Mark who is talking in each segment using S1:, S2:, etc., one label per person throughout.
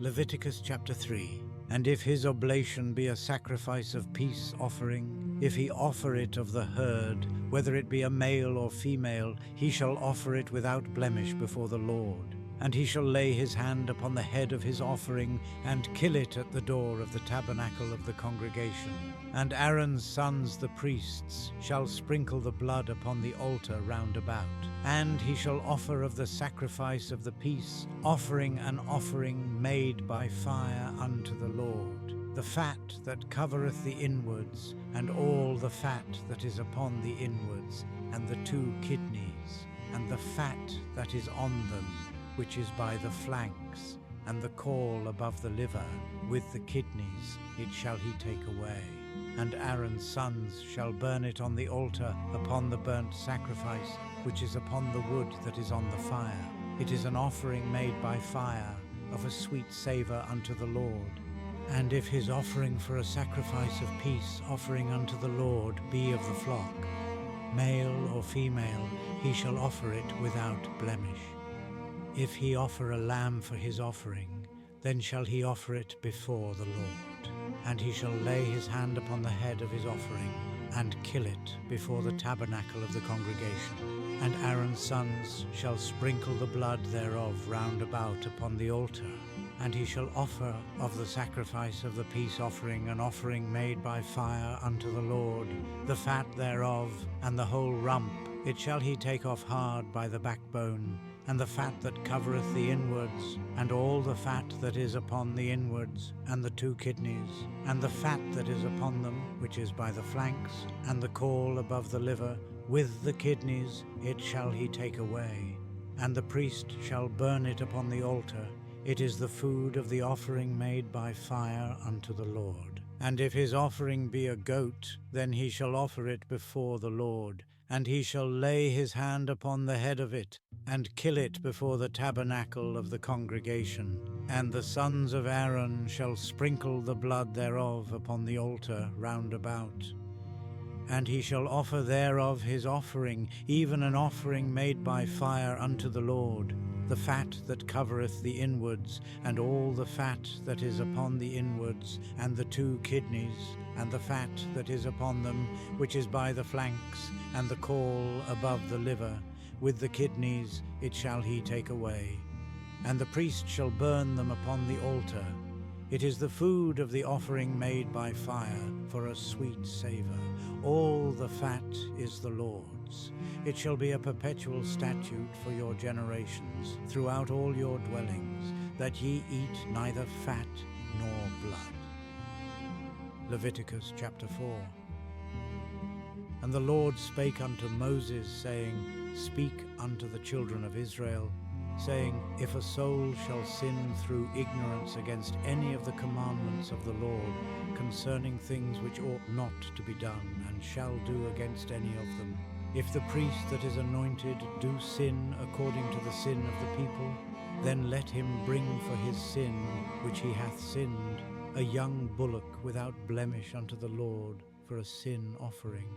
S1: Leviticus chapter 3. And if his oblation be a sacrifice of peace offering, if he offer it of the herd, whether it be a male or female, he shall offer it without blemish before the Lord. And he shall lay his hand upon the head of his offering, and kill it at the door of the tabernacle of the congregation. And Aaron's sons the priests shall sprinkle the blood upon the altar round about. And he shall offer of the sacrifice of the peace offering an offering made by fire unto the Lord, the fat that covereth the inwards, and all the fat that is upon the inwards, and the 2 kidneys, and the fat that is on them, which is by the flanks, and the caul above the liver, with the kidneys, it shall he take away. And Aaron's sons shall burn it on the altar upon the burnt sacrifice, which is upon the wood that is on the fire. It is an offering made by fire, of a sweet savour unto the Lord. And if his offering for a sacrifice of peace offering unto the Lord be of the flock, male or female, he shall offer it without blemish. If he offer a lamb for his offering, then shall he offer it before the Lord. And he shall lay his hand upon the head of his offering, and kill it before the tabernacle of the congregation. And Aaron's sons shall sprinkle the blood thereof round about upon the altar. And he shall offer of the sacrifice of the peace offering an offering made by fire unto the Lord, the fat thereof, and the whole rump. It shall he take off hard by the backbone, and the fat that covereth the inwards, and all the fat that is upon the inwards, and the 2 kidneys, and the fat that is upon them, which is by the flanks, and the caul above the liver, with the kidneys, it shall he take away. And the priest shall burn it upon the altar. It is the food of the offering made by fire unto the Lord. And if his offering be a goat, then he shall offer it before the Lord. And he shall lay his hand upon the head of it, and kill it before the tabernacle of the congregation. And the sons of Aaron shall sprinkle the blood thereof upon the altar round about. And he shall offer thereof his offering, even an offering made by fire unto the Lord, the fat that covereth the inwards, and all the fat that is upon the inwards, and the 2 kidneys, and the fat that is upon them, which is by the flanks, and the caul above the liver, with the kidneys, it shall he take away. And the priest shall burn them upon the altar. It is the food of the offering made by fire, for a sweet savour. All the fat is the Lord's. It shall be a perpetual statute for your generations throughout all your dwellings, that ye eat neither fat nor blood. Leviticus chapter 4. And the Lord spake unto Moses, saying, Speak unto the children of Israel, saying, If a soul shall sin through ignorance against any of the commandments of the Lord, concerning things which ought not to be done, and shall do against any of them, if the priest that is anointed do sin according to the sin of the people, then let him bring for his sin which he hath sinned a young bullock without blemish unto the Lord for a sin offering.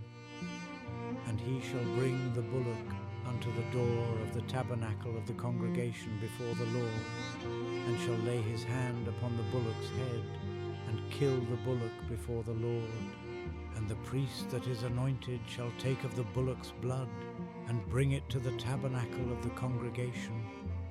S1: And he shall bring the bullock unto the door of the tabernacle of the congregation before the Lord, and shall lay his hand upon the bullock's head, and kill the bullock before the Lord. And the priest that is anointed shall take of the bullock's blood, and bring it to the tabernacle of the congregation.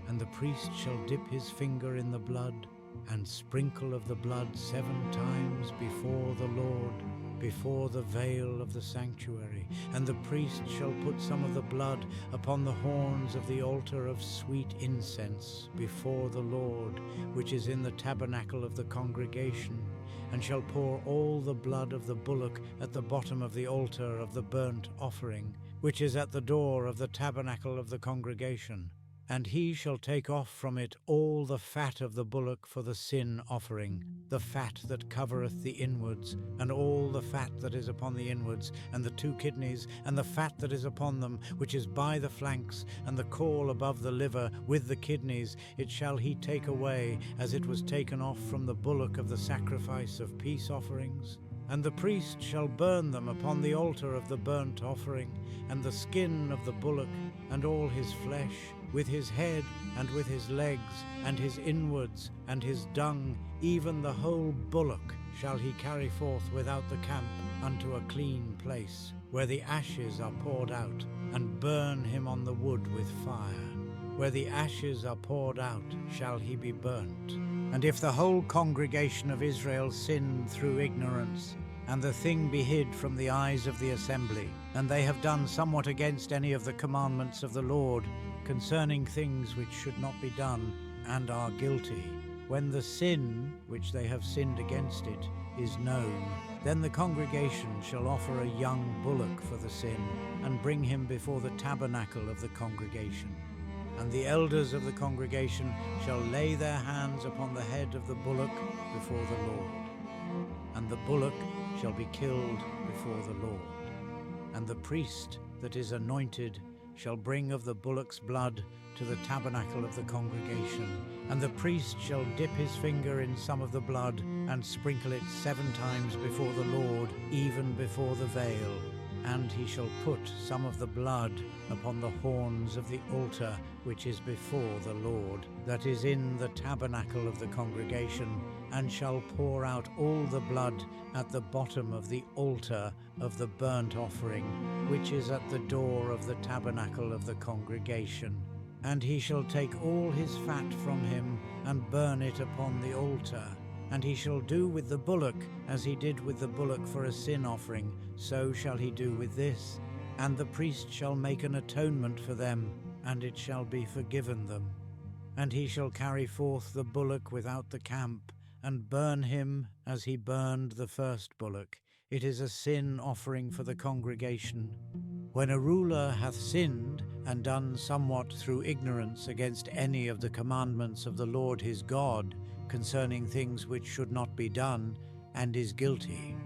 S1: And the priest shall dip his finger in the blood, and sprinkle of the blood 7 times before the Lord, before the veil of the sanctuary. And the priest shall put some of the blood upon the horns of the altar of sweet incense before the Lord, which is in the tabernacle of the congregation, and shall pour all the blood of the bullock at the bottom of the altar of the burnt offering, which is at the door of the tabernacle of the congregation. And he shall take off from it all the fat of the bullock for the sin offering, the fat that covereth the inwards, and all the fat that is upon the inwards, and the 2 kidneys, and the fat that is upon them, which is by the flanks, and the caul above the liver, with the kidneys, it shall he take away, as it was taken off from the bullock of the sacrifice of peace offerings. And the priest shall burn them upon the altar of the burnt offering, and the skin of the bullock, and all his flesh, with his head and with his legs and his inwards and his dung, even the whole bullock shall he carry forth without the camp unto a clean place, where the ashes are poured out, and burn him on the wood with fire. Where the ashes are poured out shall he be burnt. And if the whole congregation of Israel sin through ignorance, and the thing be hid from the eyes of the assembly, and they have done somewhat against any of the commandments of the Lord, concerning things which should not be done, and are guilty, when the sin which they have sinned against it is known, then the congregation shall offer a young bullock for the sin, and bring him before the tabernacle of the congregation. And the elders of the congregation shall lay their hands upon the head of the bullock before the Lord. And the bullock shall be killed before the Lord. And the priest that is anointed shall bring of the bullock's blood to the tabernacle of the congregation. And the priest shall dip his finger in some of the blood, and sprinkle it 7 times before the Lord, even before the veil. And he shall put some of the blood upon the horns of the altar which is before the Lord, that is in the tabernacle of the congregation, and shall pour out all the blood at the bottom of the altar of the burnt offering, which is at the door of the tabernacle of the congregation. And he shall take all his fat from him, and burn it upon the altar. And he shall do with the bullock as he did with the bullock for a sin offering, so shall he do with this. And the priest shall make an atonement for them, and it shall be forgiven them. And he shall carry forth the bullock without the camp, and burn him as he burned the first bullock. It is a sin offering for the congregation. When a ruler hath sinned, and done somewhat through ignorance against any of the commandments of the Lord his God, concerning things which should not be done, and is guilty,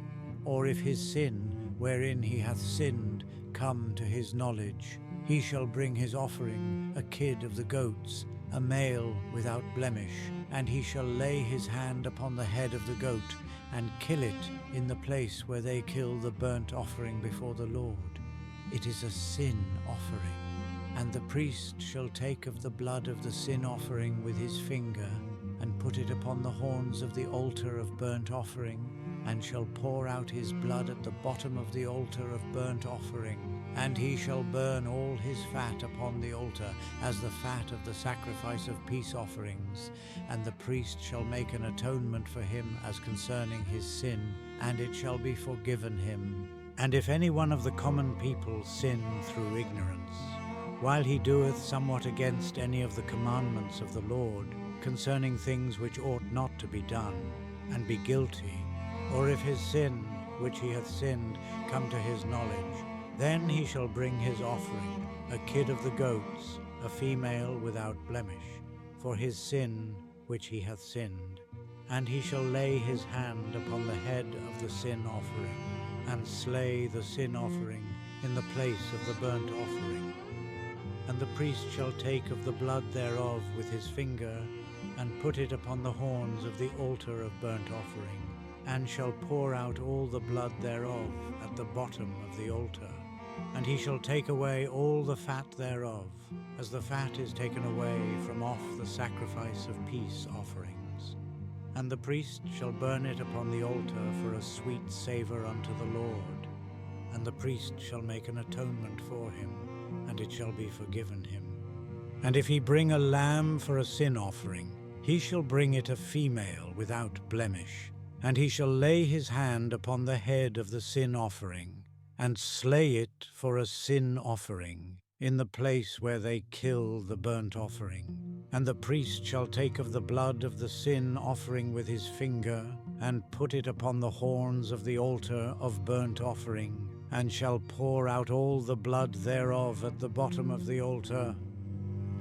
S1: or if his sin, wherein he hath sinned, come to his knowledge, he shall bring his offering, a kid of the goats, a male without blemish, and he shall lay his hand upon the head of the goat, and kill it in the place where they kill the burnt offering before the Lord. It is a sin offering. And the priest shall take of the blood of the sin offering with his finger, and put it upon the horns of the altar of burnt offering, and shall pour out his blood at the bottom of the altar of burnt offering. And he shall burn all his fat upon the altar, as the fat of the sacrifice of peace offerings. And the priest shall make an atonement for him as concerning his sin, and it shall be forgiven him. And if any one of the common people sin through ignorance, while he doeth somewhat against any of the commandments of the Lord, concerning things which ought not to be done, and be guilty, or if his sin, which he hath sinned, come to his knowledge, then he shall bring his offering, a kid of the goats, a female without blemish, for his sin which he hath sinned. And he shall lay his hand upon the head of the sin offering, and slay the sin offering in the place of the burnt offering. And the priest shall take of the blood thereof with his finger, and put it upon the horns of the altar of burnt offering, and shall pour out all the blood thereof at the bottom of the altar. And he shall take away all the fat thereof, as the fat is taken away from off the sacrifice of peace offerings. And the priest shall burn it upon the altar for a sweet savour unto the Lord. And the priest shall make an atonement for him, and it shall be forgiven him. And if he bring a lamb for a sin offering, he shall bring it a female without blemish. And he shall lay his hand upon the head of the sin offering, and slay it for a sin offering, in the place where they kill the burnt offering. And the priest shall take of the blood of the sin offering with his finger, and put it upon the horns of the altar of burnt offering, and shall pour out all the blood thereof at the bottom of the altar.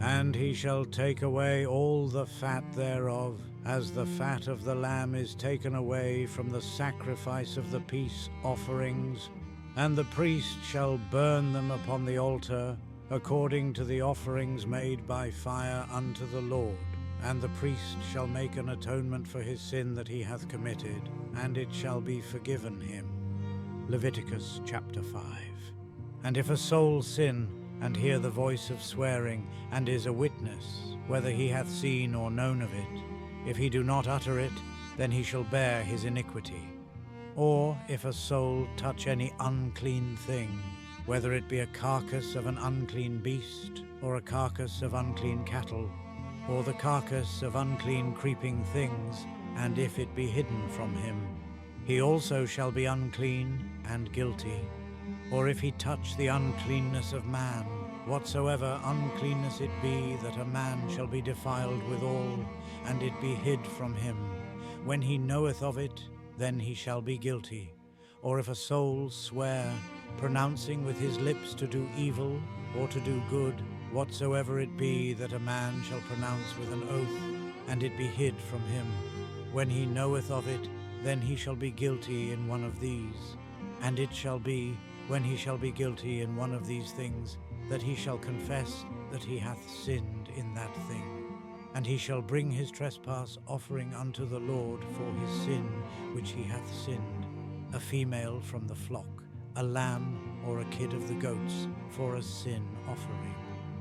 S1: And he shall take away all the fat thereof, as the fat of the lamb is taken away from the sacrifice of the peace offerings. And the priest shall burn them upon the altar, according to the offerings made by fire unto the Lord. And the priest shall make an atonement for his sin that he hath committed, and it shall be forgiven him. Leviticus chapter 5. And if a soul sin, and hear the voice of swearing, and is a witness, whether he hath seen or known of it, if he do not utter it, then he shall bear his iniquity. Or if a soul touch any unclean thing, whether it be a carcass of an unclean beast, or a carcass of unclean cattle, or the carcass of unclean creeping things, and if it be hidden from him, he also shall be unclean and guilty. Or if he touch the uncleanness of man, whatsoever uncleanness it be, that a man shall be defiled withal, and it be hid from him, when he knoweth of it, then he shall be guilty. Or if a soul swear, pronouncing with his lips to do evil or to do good, whatsoever it be that a man shall pronounce with an oath, and it be hid from him, when he knoweth of it, then he shall be guilty in one of these. And it shall be, when he shall be guilty in one of these things, that he shall confess that he hath sinned in that thing. And he shall bring his trespass offering unto the Lord for his sin which he hath sinned, a female from the flock, a lamb or a kid of the goats, for a sin offering.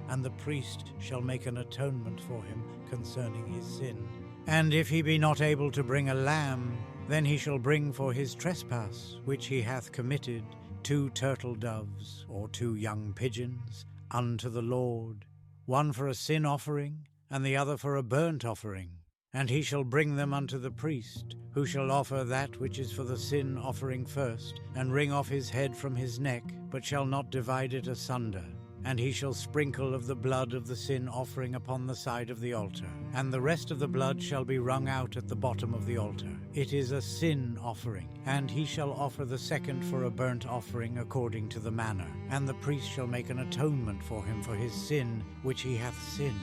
S1: And the priest shall make an atonement for him concerning his sin. And if he be not able to bring a lamb, then he shall bring for his trespass which he hath committed 2 turtle doves or 2 young pigeons unto the Lord, one for a sin offering, and the other for a burnt offering. And he shall bring them unto the priest, who shall offer that which is for the sin offering first, and wring off his head from his neck, but shall not divide it asunder. And he shall sprinkle of the blood of the sin offering upon the side of the altar, and the rest of the blood shall be wrung out at the bottom of the altar. It is a sin offering, and he shall offer the second for a burnt offering according to the manner. And the priest shall make an atonement for him for his sin which he hath sinned,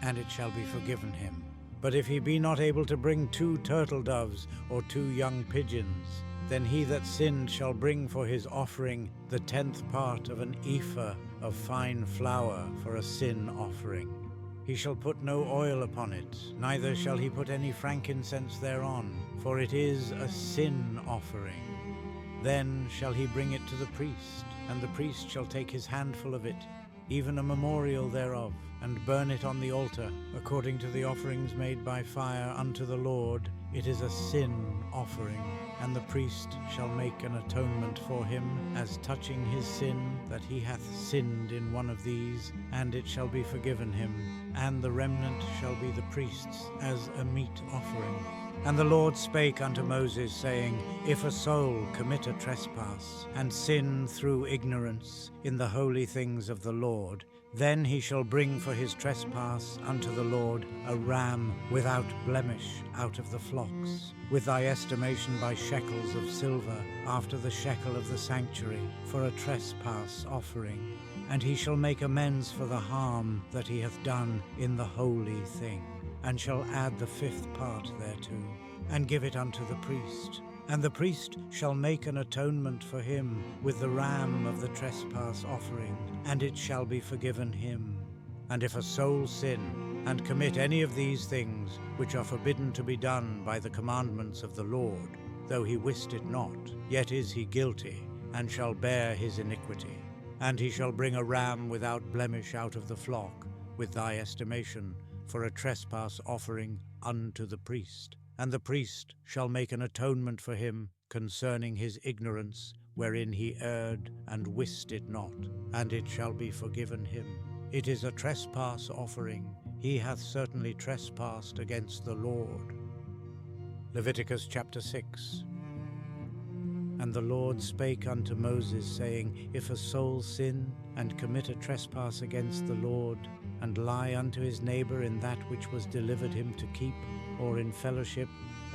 S1: and it shall be forgiven him. But if he be not able to bring 2 turtle doves or 2 young pigeons, then he that sinned shall bring for his offering the 10th part of an ephah of fine flour for a sin offering. He shall put no oil upon it, neither shall he put any frankincense thereon, for it is a sin offering. Then shall he bring it to the priest, and the priest shall take his handful of it, even a memorial thereof, and burn it on the altar, according to the offerings made by fire unto the Lord. It is a sin offering. And the priest shall make an atonement for him as touching his sin, that he hath sinned in one of these, and it shall be forgiven him. And the remnant shall be the priest's as a meat offering. And the Lord spake unto Moses, saying, If a soul commit a trespass, and sin through ignorance in the holy things of the Lord, then he shall bring for his trespass unto the Lord a ram without blemish out of the flocks, with thy estimation by shekels of silver, after the shekel of the sanctuary, for a trespass offering. And he shall make amends for the harm that he hath done in the holy thing, and shall add the 5th part thereto, and give it unto the priest. And the priest shall make an atonement for him with the ram of the trespass offering, and it shall be forgiven him. And if a soul sin, and commit any of these things, which are forbidden to be done by the commandments of the Lord, though he wist it not, yet is he guilty, and shall bear his iniquity. And he shall bring a ram without blemish out of the flock, with thy estimation, for a trespass offering unto the priest. And the priest shall make an atonement for him concerning his ignorance, wherein he erred and wist it not, and it shall be forgiven him. It is a trespass offering. He hath certainly trespassed against the Lord. Leviticus chapter 6. And the Lord spake unto Moses, saying, If a soul sin, and commit a trespass against the Lord, and lie unto his neighbor in that which was delivered him to keep, or in fellowship,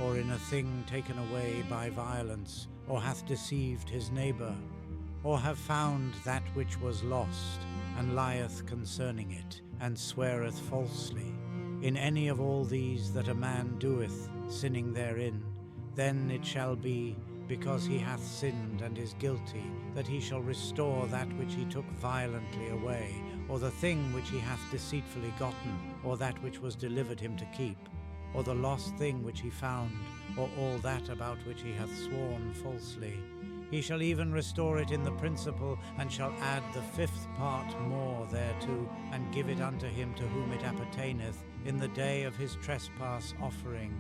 S1: or in a thing taken away by violence, or hath deceived his neighbor, or have found that which was lost, and lieth concerning it, and sweareth falsely, in any of all these that a man doeth, sinning therein, then it shall be, because he hath sinned and is guilty, that he shall restore that which he took violently away, or the thing which he hath deceitfully gotten, or that which was delivered him to keep, or the lost thing which he found, or all that about which he hath sworn falsely. He shall even restore it in the principal, and shall add the 5th part more thereto, and give it unto him to whom it appertaineth, in the day of his trespass offering.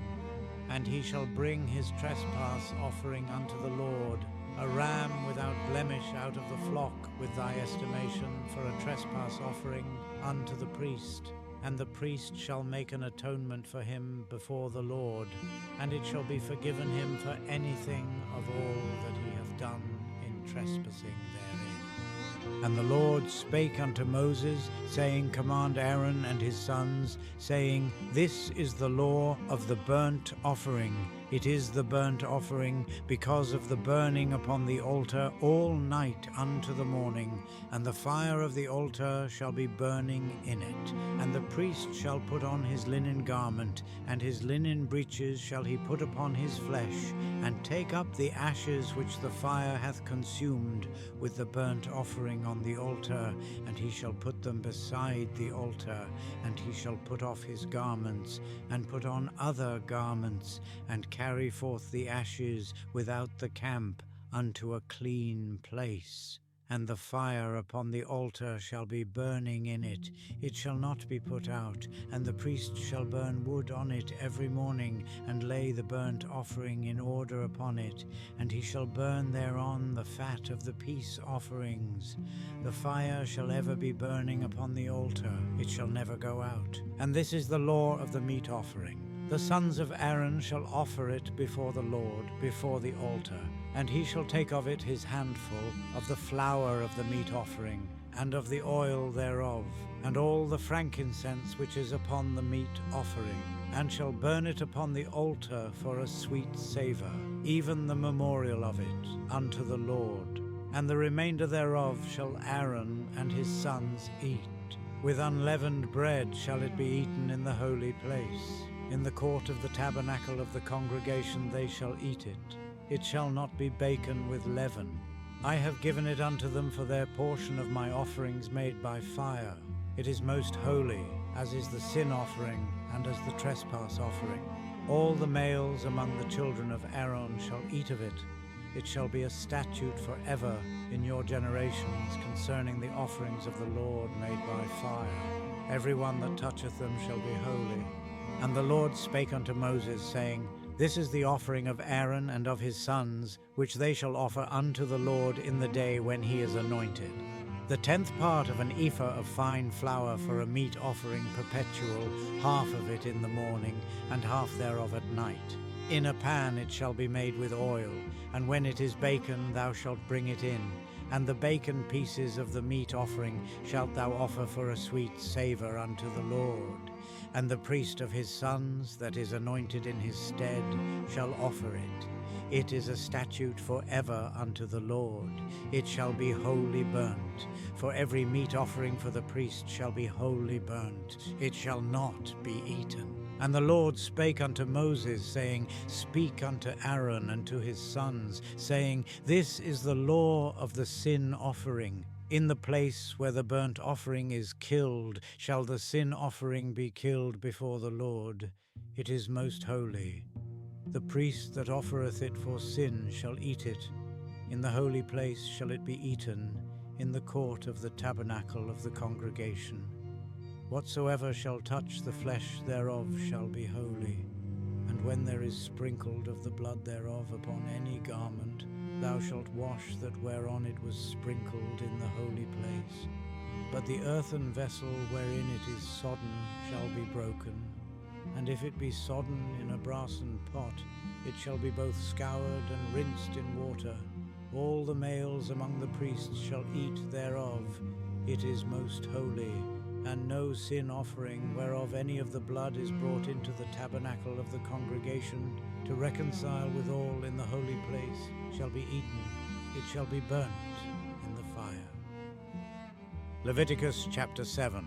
S1: And he shall bring his trespass offering unto the Lord, a ram without blemish out of the flock, with thy estimation, for a trespass offering unto the priest. And the priest shall make an atonement for him before the Lord, and it shall be forgiven him for anything of all that he hath done in trespassing therein. And the Lord spake unto Moses, saying, Command Aaron and his sons, saying, This is the law of the burnt offering. It is the burnt offering because of the burning upon the altar all night unto the morning, and the fire of the altar shall be burning in it. And the priest shall put on his linen garment, and his linen breeches shall he put upon his flesh, and take up the ashes which the fire hath consumed with the burnt offering on the altar, and he shall put them beside the altar, and he shall put off his garments, and put on other garments, and carry forth the ashes without the camp unto a clean place. And the fire upon the altar shall be burning in it, it shall not be put out. And the priest shall burn wood on it every morning, and lay the burnt offering in order upon it, and he shall burn thereon the fat of the peace offerings. The fire shall ever be burning upon the altar, it shall never go out. And this is the law of the meat offering. The sons of Aaron shall offer it before the Lord, before the altar, and he shall take of it his handful of the flour of the meat offering, and of the oil thereof, and all the frankincense which is upon the meat offering, and shall burn it upon the altar for a sweet savour, even the memorial of it, unto the Lord. And the remainder thereof shall Aaron and his sons eat. With unleavened bread shall it be eaten in the holy place. In the court of the tabernacle of the congregation they shall eat it. It shall not be baken with leaven. I have given it unto them for their portion of my offerings made by fire. It is most holy, as is the sin offering and as the trespass offering. All the males among the children of Aaron shall eat of it. It shall be a statute forever in your generations concerning the offerings of the Lord made by fire. Every one that toucheth them shall be holy. And the Lord spake unto Moses, saying, This is the offering of Aaron and of his sons, which they shall offer unto the Lord in the day when he is anointed. The 10th part of an ephah of fine flour for a meat offering perpetual, half of it in the morning, and half thereof at night. In a pan it shall be made with oil, and when it is baken thou shalt bring it in. And the baken pieces of the meat offering shalt thou offer for a sweet savour unto the Lord. And the priest of his sons, that is anointed in his stead, shall offer it. It is a statute for ever unto the Lord. It shall be wholly burnt. For every meat offering for the priest shall be wholly burnt. It shall not be eaten. And the Lord spake unto Moses, saying, Speak unto Aaron and to his sons, saying, This is the law of the sin offering. In the place where the burnt offering is killed shall the sin offering be killed before the Lord. It is most holy. The priest that offereth it for sin shall eat it. In the holy place shall it be eaten, in the court of the tabernacle of the congregation. Whatsoever shall touch the flesh thereof shall be holy. And when there is sprinkled of the blood thereof upon any garment, thou shalt wash that whereon it was sprinkled in the holy place. But the earthen vessel wherein it is sodden shall be broken. And if it be sodden in a brassen pot, it shall be both scoured and rinsed in water. All the males among the priests shall eat thereof. It is most holy. And no sin offering whereof any of the blood is brought into the tabernacle of the congregation to reconcile withal in the holy place shall be eaten. It shall be burnt in the fire. Leviticus chapter 7.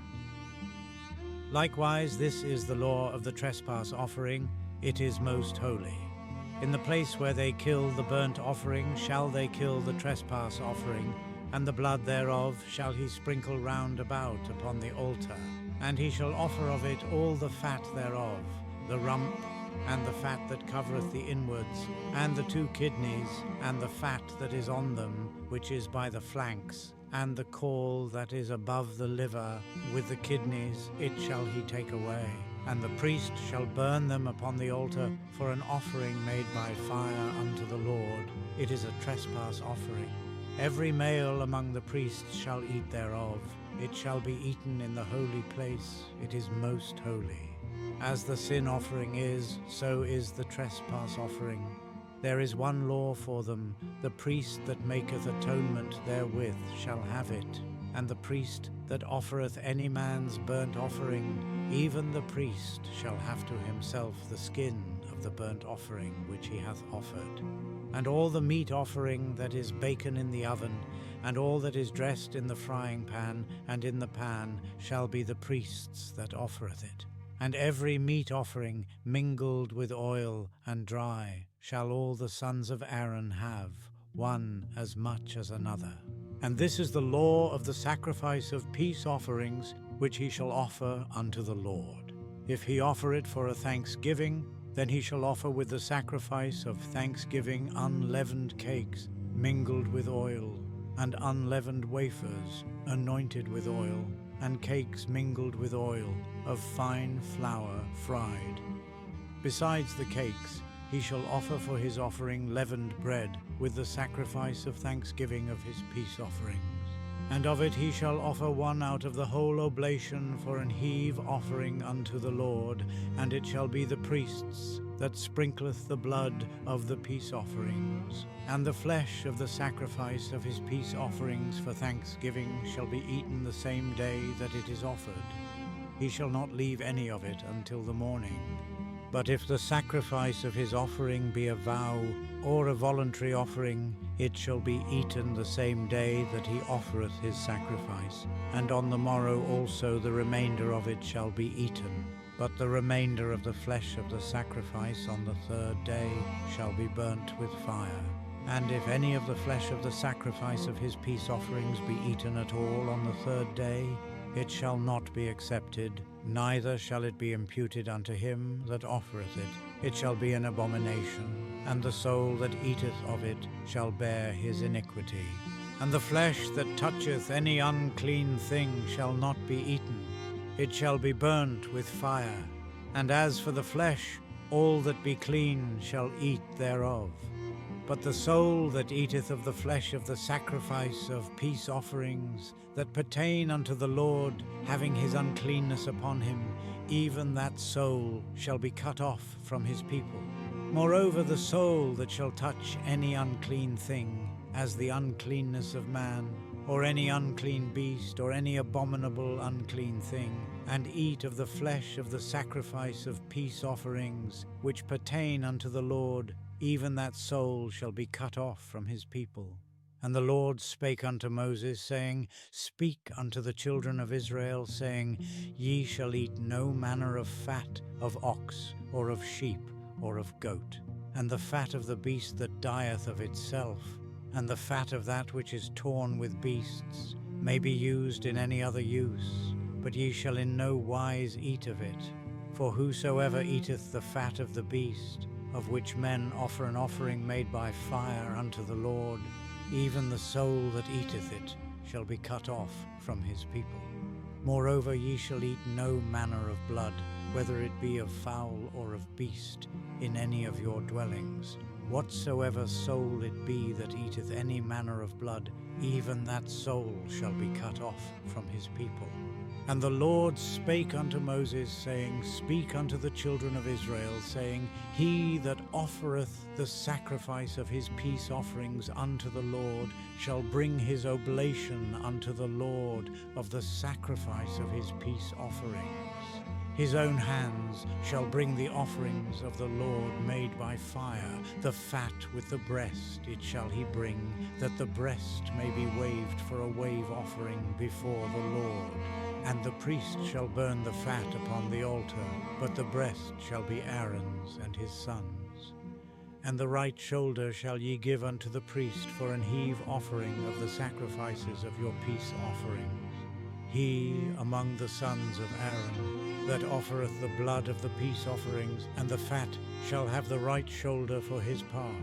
S1: Likewise, this is the law of the trespass offering. It is most holy. In the place where they kill the burnt offering shall they kill the trespass offering, and the blood thereof shall he sprinkle round about upon the altar. And he shall offer of it all the fat thereof, the rump, and the fat that covereth the inwards, and the 2 kidneys, and the fat that is on them, which is by the flanks, and the caul that is above the liver, with the kidneys, it shall he take away. And the priest shall burn them upon the altar for an offering made by fire unto the Lord. It is a trespass offering. Every male among the priests shall eat thereof. It shall be eaten in the holy place. It is most holy. As the sin offering is, so is the trespass offering. There is one law for them. The priest that maketh atonement therewith shall have it. And the priest that offereth any man's burnt offering, even the priest shall have to himself the skin of the burnt offering which he hath offered. And all the meat offering that is baken in the oven, and all that is dressed in the frying pan and in the pan, shall be the priest's that offereth it. And every meat offering mingled with oil and dry shall all the sons of Aaron have, one as much as another. And this is the law of the sacrifice of peace offerings, which he shall offer unto the Lord. If he offer it for a thanksgiving, then he shall offer with the sacrifice of thanksgiving unleavened cakes mingled with oil, and unleavened wafers anointed with oil, and cakes mingled with oil of fine flour fried. Besides the cakes, he shall offer for his offering leavened bread with the sacrifice of thanksgiving of his peace offerings. And of it he shall offer one out of the whole oblation for an heave offering unto the Lord, and it shall be the priest's that sprinkleth the blood of the peace offerings. And the flesh of the sacrifice of his peace offerings for thanksgiving shall be eaten the same day that it is offered. He shall not leave any of it until the morning. But if the sacrifice of his offering be a vow or a voluntary offering, it shall be eaten the same day that he offereth his sacrifice, and on the morrow also the remainder of it shall be eaten. But the remainder of the flesh of the sacrifice on the 3rd day shall be burnt with fire. And if any of the flesh of the sacrifice of his peace offerings be eaten at all on the 3rd day, it shall not be accepted, neither shall it be imputed unto him that offereth it. It shall be an abomination, and the soul that eateth of it shall bear his iniquity. And the flesh that toucheth any unclean thing shall not be eaten. It shall be burnt with fire. And as for the flesh, all that be clean shall eat thereof. But the soul that eateth of the flesh of the sacrifice of peace offerings that pertain unto the Lord, having his uncleanness upon him, even that soul shall be cut off from his people. Moreover, the soul that shall touch any unclean thing, as the uncleanness of man, or any unclean beast, or any abominable unclean thing, and eat of the flesh of the sacrifice of peace offerings, which pertain unto the Lord, even that soul shall be cut off from his people. And the Lord spake unto Moses, saying, Speak unto the children of Israel, saying, Ye shall eat no manner of fat of ox, or of sheep, or of goat, and the fat of the beast that dieth of itself, and the fat of that which is torn with beasts, may be used in any other use, but ye shall in no wise eat of it. For whosoever eateth the fat of the beast, of which men offer an offering made by fire unto the Lord, even the soul that eateth it shall be cut off from his people. Moreover, ye shall eat no manner of blood, whether it be of fowl or of beast, in any of your dwellings. Whatsoever soul it be that eateth any manner of blood, even that soul shall be cut off from his people. And the Lord spake unto Moses, saying, Speak unto the children of Israel, saying, He that offereth the sacrifice of his peace offerings unto the Lord shall bring his oblation unto the Lord of the sacrifice of his peace offerings. His own hands shall bring the offerings of the Lord made by fire, the fat with the breast it shall he bring, that the breast may be waved for a wave offering before the Lord. And the priest shall burn the fat upon the altar, but the breast shall be Aaron's and his sons'. And the right shoulder shall ye give unto the priest for an heave offering of the sacrifices of your peace offerings. He among the sons of Aaron that offereth the blood of the peace offerings, and the fat shall have the right shoulder for his part.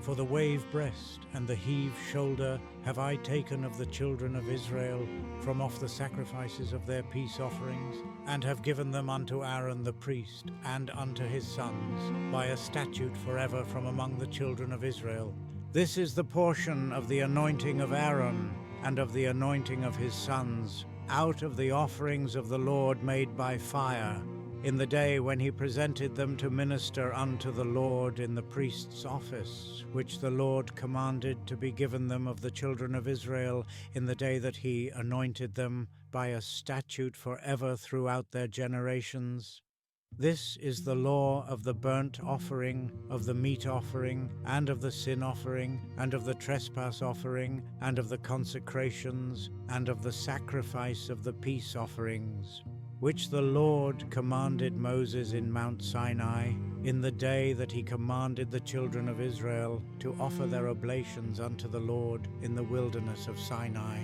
S1: For the wave breast and the heave shoulder have I taken of the children of Israel from off the sacrifices of their peace offerings, and have given them unto Aaron the priest, and unto his sons, by a statute forever from among the children of Israel. This is the portion of the anointing of Aaron, and of the anointing of his sons, out of the offerings of the Lord made by fire, in the day when he presented them to minister unto the Lord in the priest's office, which the Lord commanded to be given them of the children of Israel in the day that he anointed them, by a statute forever throughout their generations. This is the law of the burnt offering, of the meat offering, and of the sin offering, and of the trespass offering, and of the consecrations, and of the sacrifice of the peace offerings, which the Lord commanded Moses in Mount Sinai, in the day that he commanded the children of Israel to offer their oblations unto the Lord in the wilderness of Sinai.